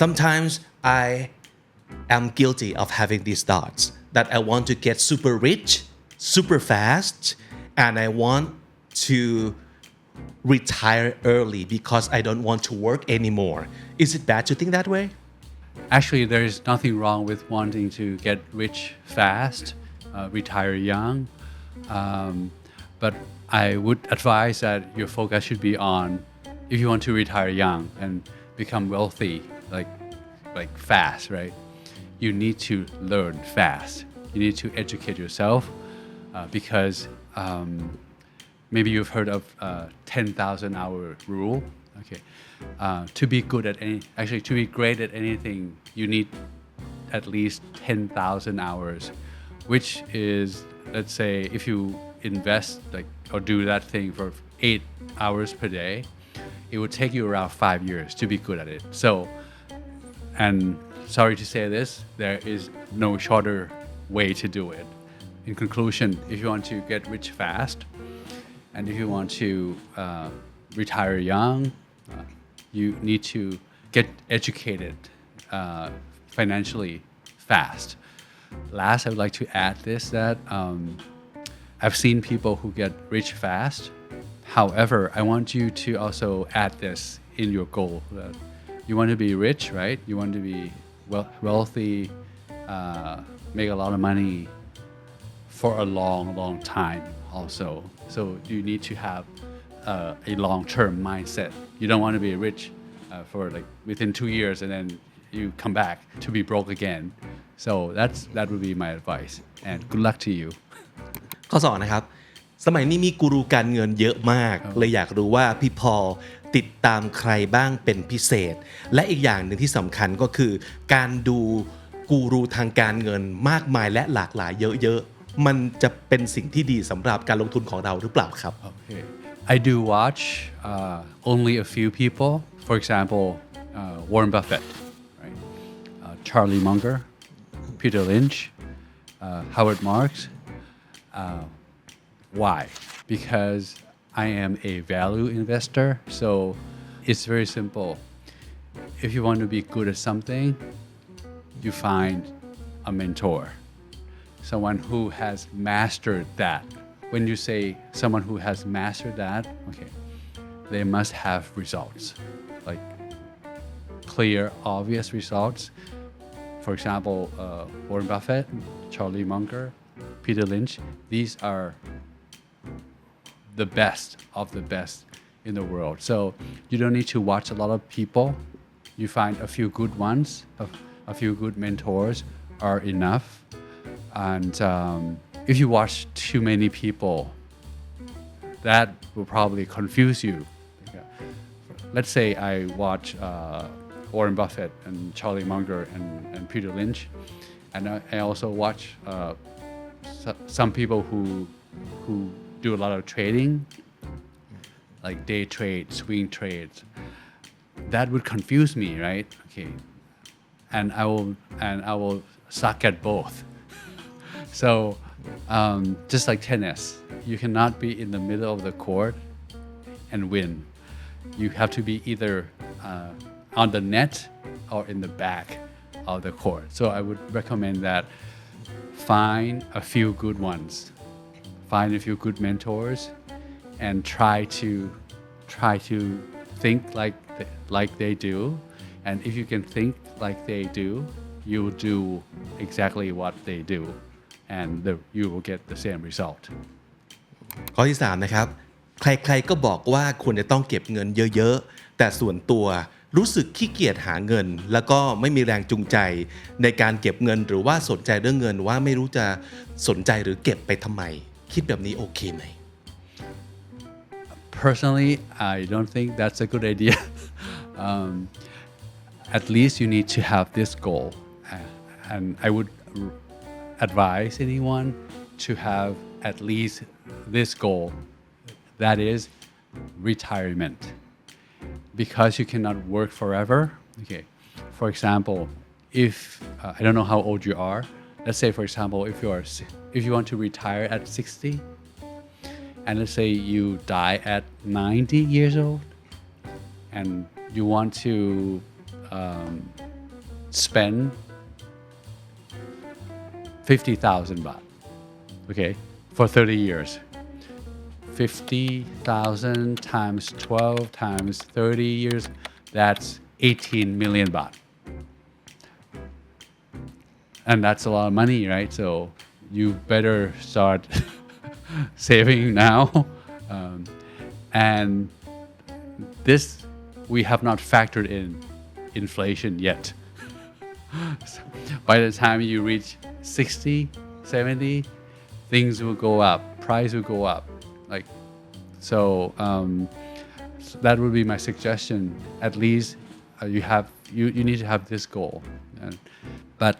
sometimes I am guilty of having these thoughts that I want to get super rich super fast and I want to retire early because I don't want to work anymore. Is it bad to think that way? Actually, there is nothing wrong with wanting to get rich fast, retire young. But I would advise that your focus should be on if you want to retire young and become wealthy, like fast, right? You need to learn fast. You need to educate yourself because maybe you've heard of 10,000 hour rule. Okay, to be good at to be great at anything, you need at least 10,000 hours, which is, let's say, if you invest or do that thing for 8 hours per day, it would take you around 5 years to be good at it. So, and sorry to say this, there is no shorter way to do it. In conclusion, if you want to get rich fast, and if you want to retire young, you need to get educated financially fast. Last, I would like to add this, that I've seen people who get rich fast. However, I want you to also add this in your goal. That you want to be rich, right? You want to be wealthy, make a lot of money for a long, long time also. So you need to have a long-term mindset. You don't want to be rich for within 2 years and then you come back to be broke again. So that would be my advice. And good luck to you. ข้อ2นะครับสมัยนี้มีกูรูการเงินเยอะมากเลยอยากรู้ว่าพี่พอลติดตามใครบ้างเป็นพิเศษและอีกอย่างหนึ่งที่สำคัญก็คือการดูกูรูทางการเงินมากมายและหลากหลายเยอะๆมันจะเป็นสิ่งที่ดีสำหรับการลงทุนของเราหรือเปล่าครับ Okay. I do watch only a few people. For example, Warren Buffett, right? Charlie Munger, Peter Lynch, Howard Marks. Why? Because I am a value investor. So it's very simple. If you want to be good at something, you find a mentor, someone who has mastered that. When you say someone who has mastered that, okay, they must have results, like clear, obvious results. For example, Warren Buffett, Charlie Munger, Peter Lynch, these are the best of the best in the world. So you don't need to watch a lot of people. You find a few good ones, a few good mentors are enough. And if you watch too many people, that will probably confuse you. Let's say I watch Warren Buffett and Charlie Munger and Peter Lynch, and I also watch some people who do a lot of trading, like day trade, swing trades. That would confuse me, right? Okay, and I will suck at both. So just like tennis, you cannot be in the middle of the court and win. You have to be either on the net or in the back of the court. So I would recommend that find a few good ones, find a few good mentors, and try to think like they do. And if you can think like they do, you will do exactly what they do, and you will get the same result. ข้อที่3นะครับใครๆก็บอกว่าควรจะต้องเก็บเงินเยอะๆแต่ส่วนตัวรู้สึกขี้เกียจหาเงินแล้วก็ไม่มีแรงจูงใจในการเก็บเงินหรือว่าสนใจเรื่องเงินว่าไม่รู้จะสนใจหรือเก็บไปทำไมคิดแบบนี้โอเคไหม Personally, I don't think that's a good idea. At least you need to have this goal, and I would advise anyone to have at least this goal, that is retirement, because you cannot work forever. Okay, for example, if I don't know how old you are, let's say for example if you want to retire at 60, and let's say you die at 90 years old, and you want to spend 50,000 baht, okay, for 30 years. 50,000 times 12 times 30 years, that's 18 million baht. And that's a lot of money, right? So you better start saving now. And this, we have not factored in inflation yet. So by the time you reach 60, 70, things will go up, price will go up. Like, so that would be my suggestion. At least you need to have this goal. But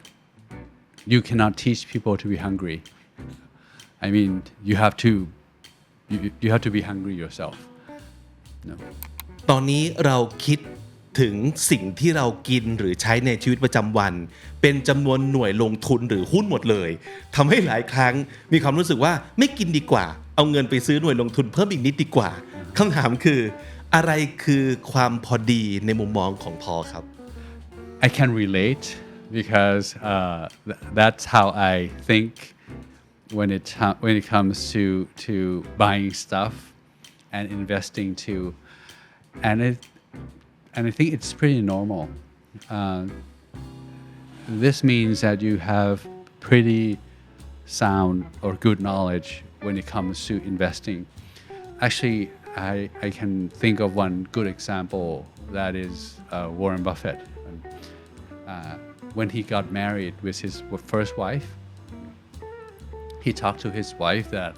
you cannot teach people to be hungry. I mean, you have to be hungry yourself. No. ตอนนี้เราคิดถึงสิ่งที่เรากินหรือใช้ในชีวิตประจำวันเป็นจำนวนหน่วยลงทุนหรือหุ้นหมดเลยทำให้หลายครั้งมีความรู้สึกว่าไม่กินดีกว่าเอาเงินไปซื้อหน่วยลงทุนเพิ่มอีกนิดดีกว่าคำถามคืออะไรคือความพอดีในมุมมองของพอครับ I can relate because that's how I think when it comes to buying stuff and investing too, and I think it's pretty normal. This means that you have pretty sound or good knowledge when it comes to investing. Actually, I can think of one good example that is Warren Buffett. When he got married with his first wife, he talked to his wife that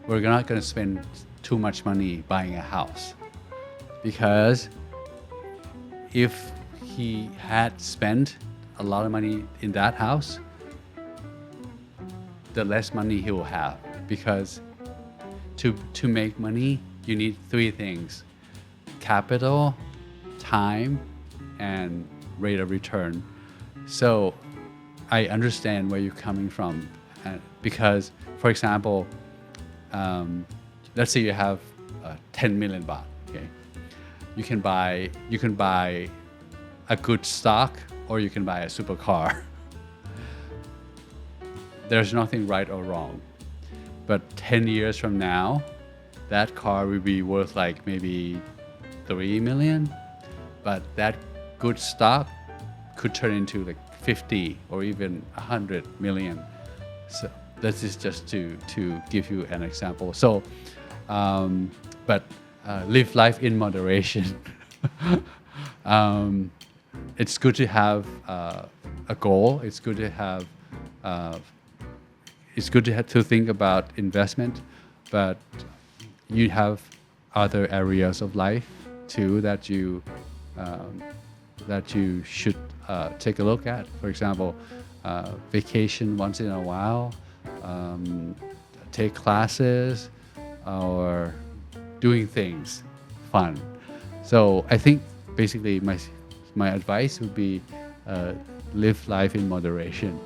we're not gonna spend too much money buying a house, because if he had spent a lot of money in that house, the less money he will have, because to make money you need three things: capital, time, and rate of return. So I understand where you're coming from, because for example, let's say you have 10 million baht. Okay, you can buy a good stock, or you can buy a supercar. There's nothing right or wrong, but 10 years from now, that car will be worth like maybe 3 million, but that good stock could turn into like 50 or even 100 million. So this is just to give you an example. So, but live life in moderation. It's good to have a goal. It's good to have to think about investment, but you have other areas of life too that you should take a look at. For example, vacation once in a while, take classes, or doing things fun. So I think basically my advice would be live life in moderation.